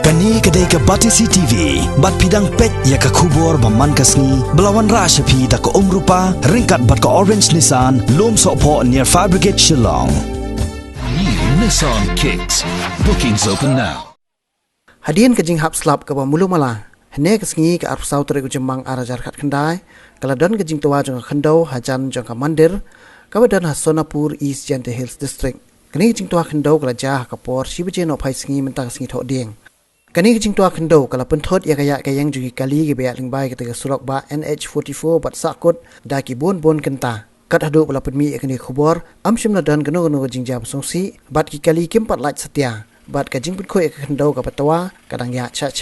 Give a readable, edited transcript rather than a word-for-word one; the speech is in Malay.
Kani kedai ke Batisi TV, bat pidang pet ya ke kubur baman kasni, belawan rashapi da ke rupa, ringkat bat ke Orange Nissan, lom sokpo near Fire Brigade Shillong. New Nissan Kicks. Bookings open now. Hadian ke jing hap slap ke mulu mala. Hene ke sengi ke arp sau tere jembang arajar kat kendai, kaladon ke jing tua jong kendau hajan jong ke mandir, kawadan Sonapur East Jante Hills District. Kini jing tua kendau kalajah ke por sibaje no pai sengi mentang sengi thok dieng. Kani kecing tua kendau kalau pentot ya kayak yang juga kali ke beak lingbai ketika surak ba NH44 bat sakut daki bon kenta kat hadu pula penmi kini khubor amshim nadan keno kecing jam songsi bat ki kali kimpat lait setia bat kecing pun koi kendau ke petawa kadang ya cha